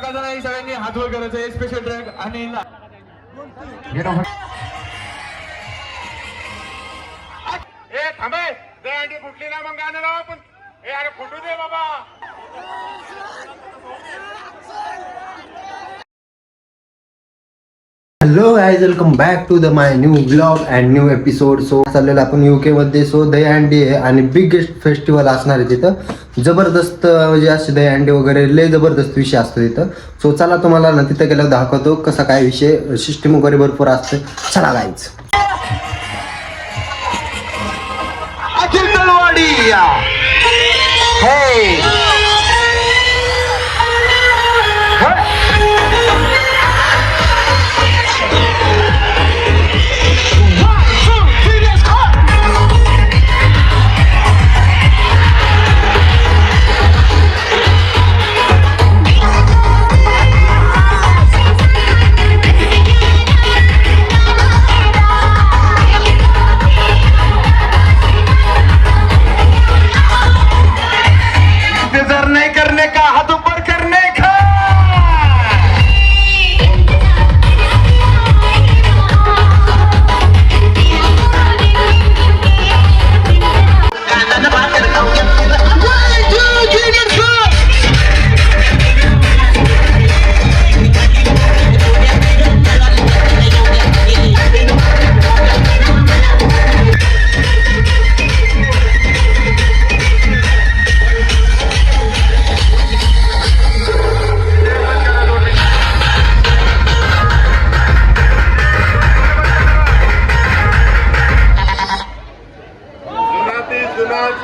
टाकायचा नाही, सगळ्यांनी हात वर करायचं. स्पेशल ट्रॅक आणि थांबे दहीहंडी फुटली ना मग गाणं लावा. पण हे अरे फुटू दे बाबा. Hello guys, welcome back to the my new blog and new episode. So चाललेलं आपण UK मध्ये. सो दहीहंडी आहे आणि बिगेस्ट फेस्टिवल असणार आहे तिथं. जबरदस्त म्हणजे असे दहीहंडी वगैरे लय जबरदस्त विषय असतो तिथं. सो चला तुम्हाला ना तिथं गेल्यावर दाखवतो कसा काय विषय, सिस्टीम वगैरे भरपूर असतं. चला गाईज. अखिल तलवाडी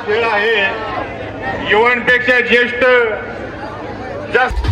खेळ आहे. युवांपेक्षा ज्येष्ठ जास्त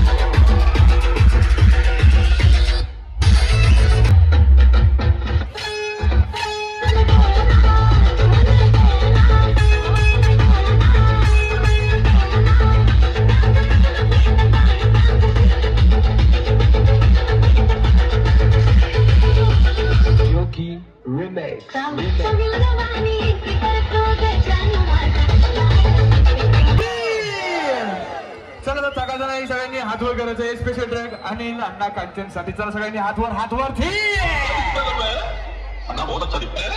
सगळ्यांनी हात वर करायचं. स्पेशल ट्रॅक आणि अण्णा कांचन साठी. चला सगळ्यांनी हात वर बहुत अच्छा दिखता है.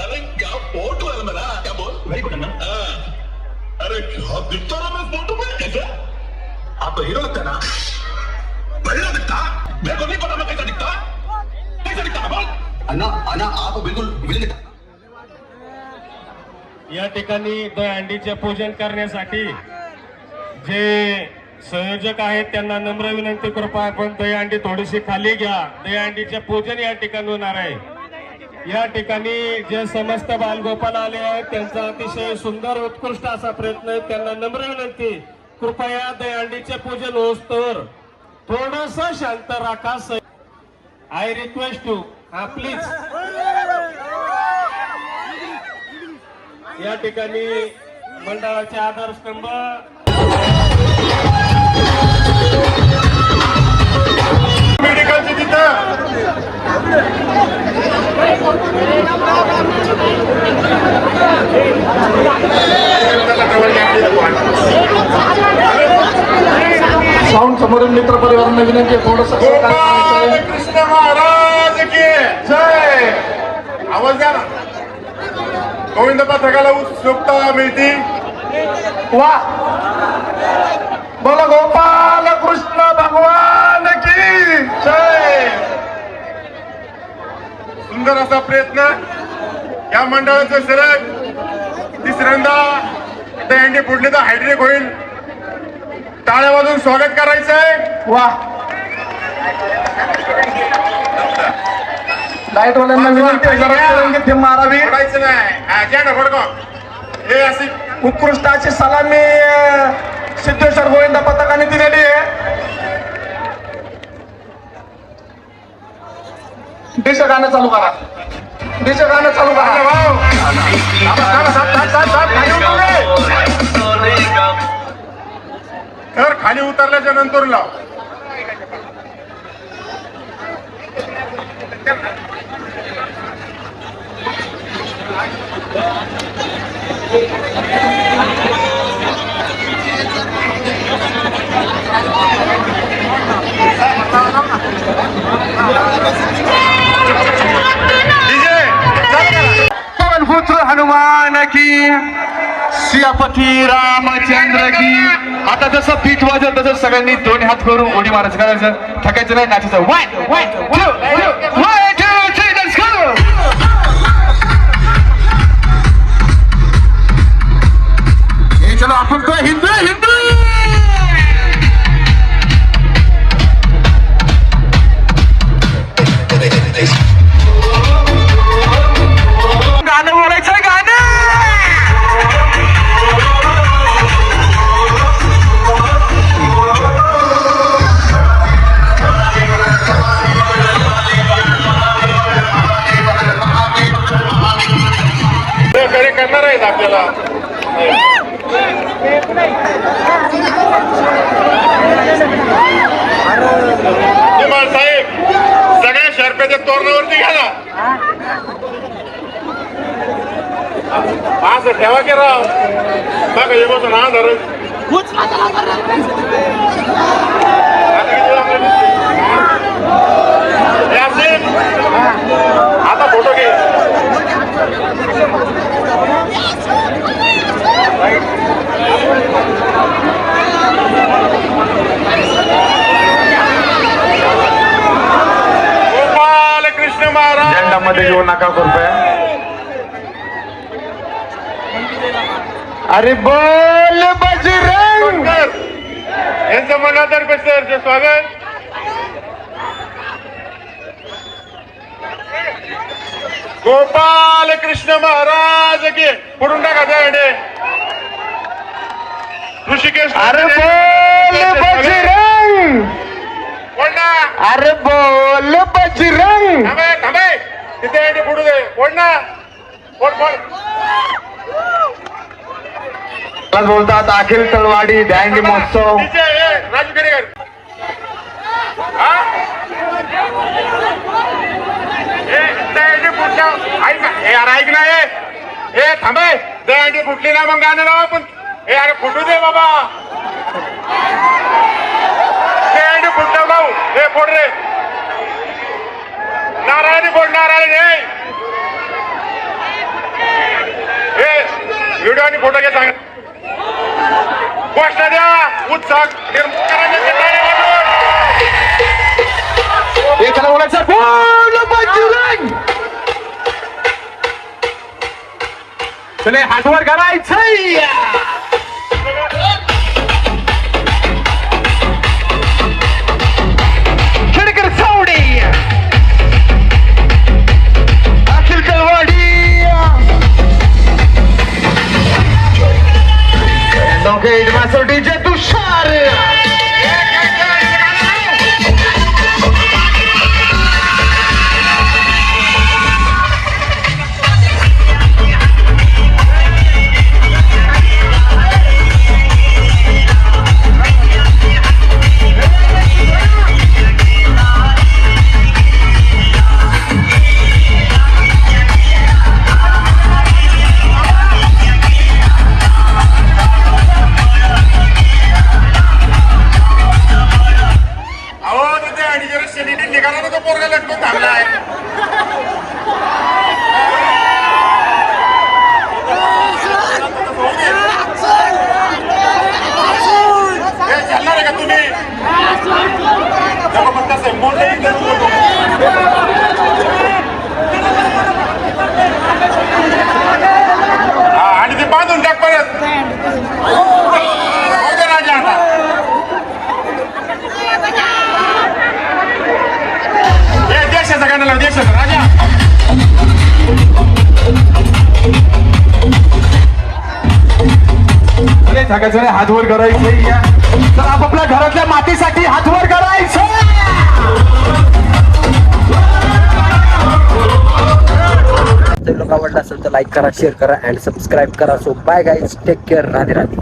अरे क्या फोटो है मेरा. क्या बोल. वेरी गुड अन्ना. अरे क्या दिखता रहा मैं फोटो में. कैसे आप तो हीरो लगता ना. बढ़िया दिखता. मेरे को नहीं पता मैं कैसा दिखता. कैसा दिखता बोल. अन्ना अन्ना आप बिल्कुल विलन दिखता. या ठिकाणी दहीहंडीचे पूजन करण्यासाठी जे संयोजक आहेत त्यांना नम्र विनंती. कृपया आपण दहीहंडी थोडीशी खाली घ्या. दहीहंडीचे पूजन या ठिकाणी होणार आहे. या ठिकाणी जे समस्त बालगोपाल आले आहेत त्यांचा अतिशय सुंदर उत्कृष्ट असा प्रयत्न आहे. त्यांना नम्र विनंती, कृपया दहीहंडीचे पूजन होस्तोवर थोडस शांत राखा. I request you please. या ठिकाणी मंडळाचे आधारस्तंभ मेडिकलचे तिथं साऊंड समोरील मित्र परिवारांना विनंती थोडस. कृष्ण महाराज की जय. आवाज द्या ना. गोविंद पथकाला उत्सुकता मिळती. वा बोला गोपाल कृष्ण भगवान की जय. सुंदर असा प्रयत्न या मंडळाचं. सरळ तिसऱ्यांदा दहीहंडी फुटली तर हायड्रिक होईल. टाळ्या वाजून स्वागत करायचंय. वा. लाईट वाल्यांना विनंती जरा मारावी. पडायचं नाही. हे अशी उत्कृष्टाची सलामी सिद्धेश्वर गोविंद पथकाने दिलेली आहे. देश गाणं चालू करा. देश गाणं चालू करा. तर खाली उतरल्याच्या नंतर लाव. सियापती रामचंद्र की. आता जसं पीठ वाजत तसं सगळ्यांनी दोन्ही हात करून उडी मारायचं, करायचं, थकायचं नाही, नाचायचं. 1 2 3 लेट्स गो. हे चलो आपण तो हिंदू हिंदू. गाणं बोलायचं, गाणं. सहकार्य करणार आहेत आपल्याला. निमाळ साहेब सगळ्या शर्पेच्या तोरणावरती घ्या ना. असं ठेवा की राव, बघा हे बसून हा धरत. आता फोटो घे. गोपाल कृष्ण महाराज झेंडामध्ये घेऊ नका कृपया. अरे बोल बजरंग. यांचं मनातर्फे सरचे स्वागत. गोपाल कृष्ण महाराज की. पुढून टाका त्या ऋषिकेश. अरे बोल बजरंग. कोण ना. अरे बोल बजरंग. थांबे थांबे तिथे पुढू दे. कोण ना. कोण बोलतात अखिल तलवाडी दहीहंडी महोत्सव. राजू खेडेकर. ऐक ना. ए थांबे दहीहंडी फुटली ना मग गाणं लावा. पण हे अरे फुटू दे बाबा. दहीहंडी फुटलं लावू. हे फोड रे. नारायणी फोड. नारायणी हे व्हिडिओ आणि फोटो घे. सांग गोष्ट द्या. उत्साह निर्माण करण्याचे. एखादा बोलायचं बोल बजरंग. चले हातवर करायचं. खेडकर सावडी अखिल तलवाडी दोघे मासोटीचे तुषार. निघाला ना तो पोरगा लटकून थांबलाय. चालणार आहे का तुम्ही. तसं मोठं आणि ते बांधून टाक परत. राजा आता देशाचा गाणं लाव. देशाचा राजा. थकायचं नाही, हातवर करायचं. तर आपापल्या घरातल्या मातीसाठी हातवर करायचं. लोक आवडला असेल तर लाईक करा, शेअर करा अँड सबस्क्राईब करा. So bye guys, take care. Radhe Radhe.